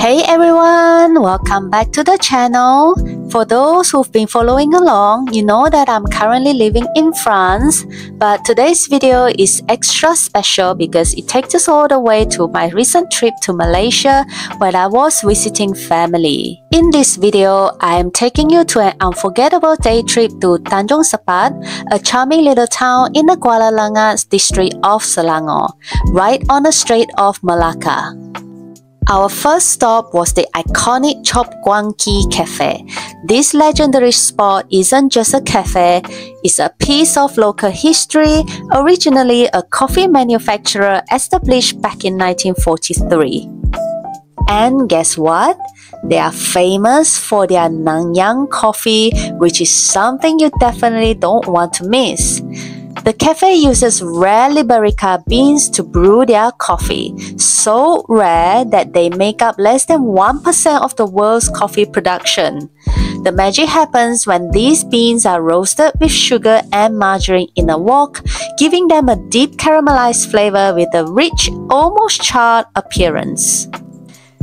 Hey everyone, welcome back to the channel. For those who've been following along, you know that I'm currently living in France, but today's video is extra special because it takes us all the way to my recent trip to Malaysia where I was visiting family. In this video, I am taking you to an unforgettable day trip to Tanjung Sepat, a charming little town in the Kuala Langat district of Selangor, right on the Strait of Malacca. Our first stop was the iconic Chop Guang Ki Cafe. This legendary spot isn't just a cafe, it's a piece of local history, originally a coffee manufacturer established back in 1943. And guess what? They are famous for their Nanyang coffee, which is something you definitely don't want to miss. The cafe uses rare Liberica beans to brew their coffee, so rare that they make up less than 1% of the world's coffee production. The magic happens when these beans are roasted with sugar and margarine in a wok, giving them a deep caramelized flavor with a rich, almost charred appearance.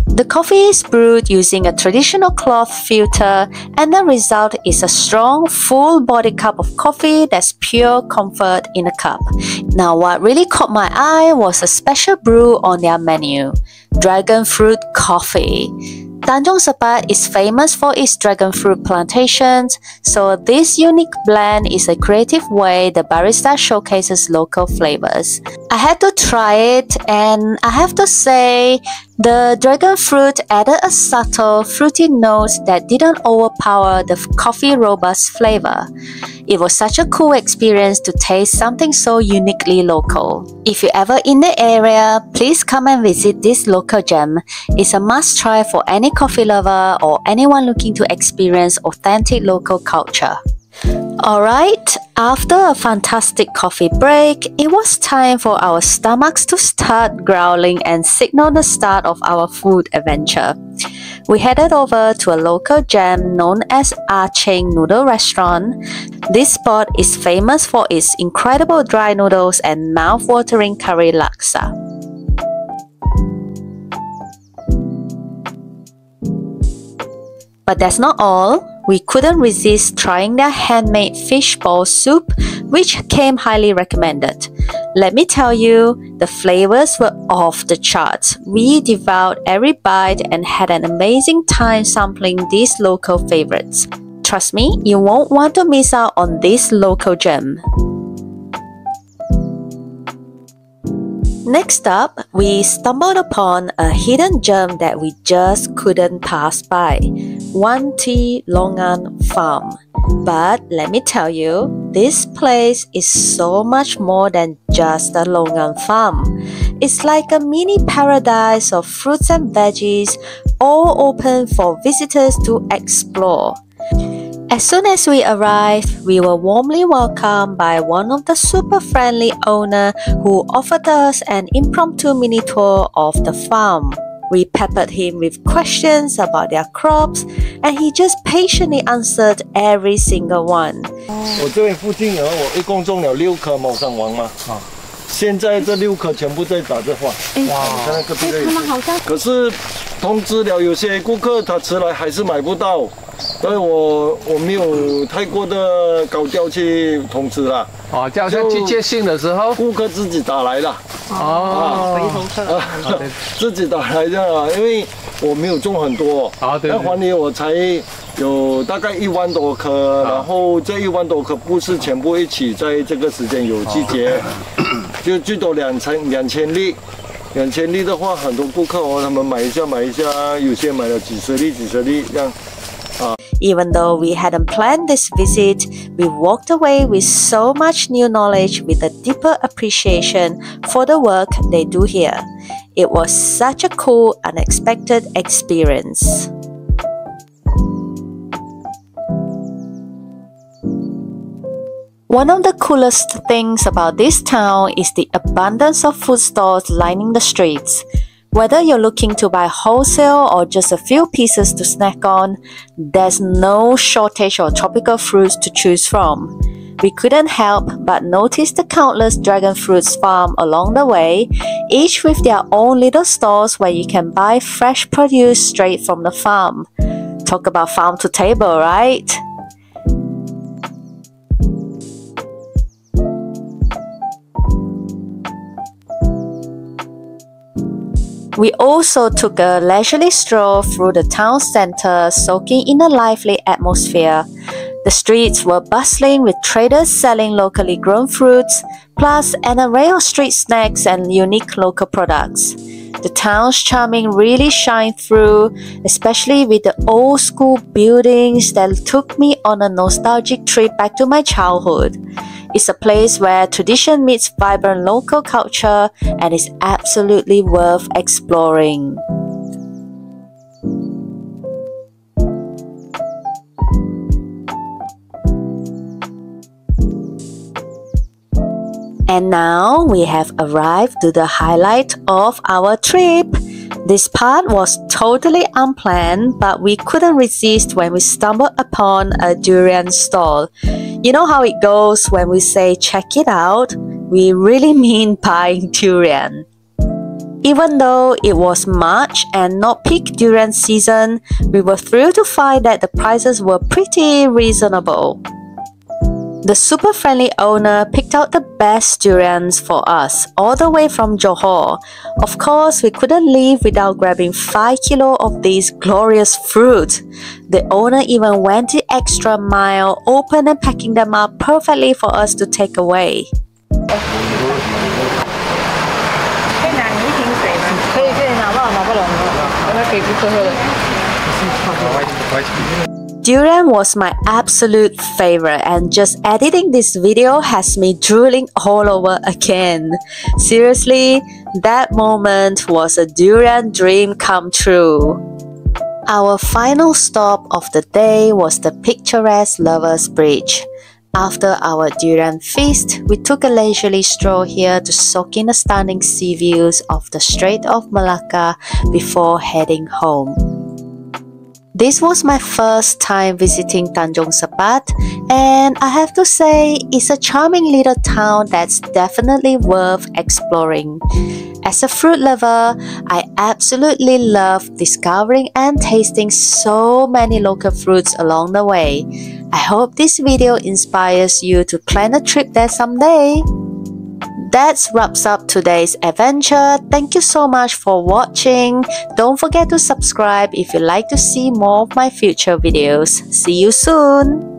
The coffee is brewed using a traditional cloth filter, and the result is a strong, full-bodied cup of coffee that's pure comfort in a cup. Now, what really caught my eye was a special brew on their menu, Dragon Fruit Coffee. Tanjung Sepat is famous for its dragon fruit plantations, so this unique blend is a creative way the barista showcases local flavors. I had to try it, and I have to say, the dragon fruit added a subtle, fruity note that didn't overpower the coffee robust flavor. It was such a cool experience to taste something so uniquely local. If you're ever in the area, please come and visit this local gem. It's a must-try for any coffee lover or anyone looking to experience authentic local culture. Alright, after a fantastic coffee break, it was time for our stomachs to start growling and signal the start of our food adventure. We headed over to a local gem known as Ah Cheng Noodle Restaurant. This spot is famous for its incredible dry noodles and mouth-watering curry laksa. But that's not all. We couldn't resist trying their handmade fishball soup, which came highly recommended. Let me tell you, the flavors were off the charts. We devoured every bite and had an amazing time sampling these local favorites. Trust me, you won't want to miss out on this local gem. Next up, we stumbled upon a hidden gem that we just couldn't pass by, Wan Ti Longan Farm. But let me tell you, this place is so much more than just a longan farm. It's like a mini paradise of fruits and veggies, all open for visitors to explore. As soon as we arrived, we were warmly welcomed by one of the super friendly owners who offered us an impromptu mini tour of the farm. We peppered him with questions about their crops, and he just patiently answered every single one. 我这边附近我一共种了6棵毛山王嘛，现在这6棵全部在打着花。哇，他们好像可是通知了有些顾客他迟来还是买不到。 所以我没有太过的高调去通知了。哦，就好像季节性的时候，顾客自己打来了。哦，回头客自己打来的，因为我没有种很多。啊，对。那黄梨我才有大概1万多棵，然后这1万多棵不是全部一起在这个时间有季节，就最多2000粒。2000粒的话，很多顾客他们买一下，有些买了几十粒这样。 Even though we hadn't planned this visit, we walked away with so much new knowledge with a deeper appreciation for the work they do here. It was such a cool, unexpected experience. One of the coolest things about this town is the abundance of food stalls lining the streets. Whether you're looking to buy wholesale or just a few pieces to snack on, there's no shortage of tropical fruits to choose from. We couldn't help but notice the countless dragon fruits farm along the way, each with their own little stores where you can buy fresh produce straight from the farm. Talk about farm to table, right? We also took a leisurely stroll through the town center, soaking in a lively atmosphere. The streets were bustling with traders selling locally grown fruits, plus an array of street snacks and unique local products. The town's charming really shined through, especially with the old school buildings that took me on a nostalgic trip back to my childhood. It's a place where tradition meets vibrant local culture and is absolutely worth exploring. And now we have arrived to the highlight of our trip. This part was totally unplanned, but we couldn't resist when we stumbled upon a durian stall. You know how it goes when we say check it out, we really mean buying durian. Even though it was March and not peak durian season, we were thrilled to find that the prices were pretty reasonable. The super friendly owner picked out the best durians for us, all the way from Johor. Of course, we couldn't leave without grabbing 5 kilos of these glorious fruit. The owner even went the extra mile, open and packing them up perfectly for us to take away. Durian was my absolute favorite, and just editing this video has me drooling all over again. Seriously, that moment was a durian dream come true. Our final stop of the day was the picturesque Lovers Bridge. After our durian feast, we took a leisurely stroll here to soak in the stunning sea views of the Strait of Malacca before heading home. This was my first time visiting Tanjung Sepat, and I have to say it's a charming little town that's definitely worth exploring. As a fruit lover, I absolutely love discovering and tasting so many local fruits along the way. I hope this video inspires you to plan a trip there someday. That wraps up today's adventure. Thank you so much for watching. Don't forget to subscribe if you'd like to see more of my future videos. See you soon!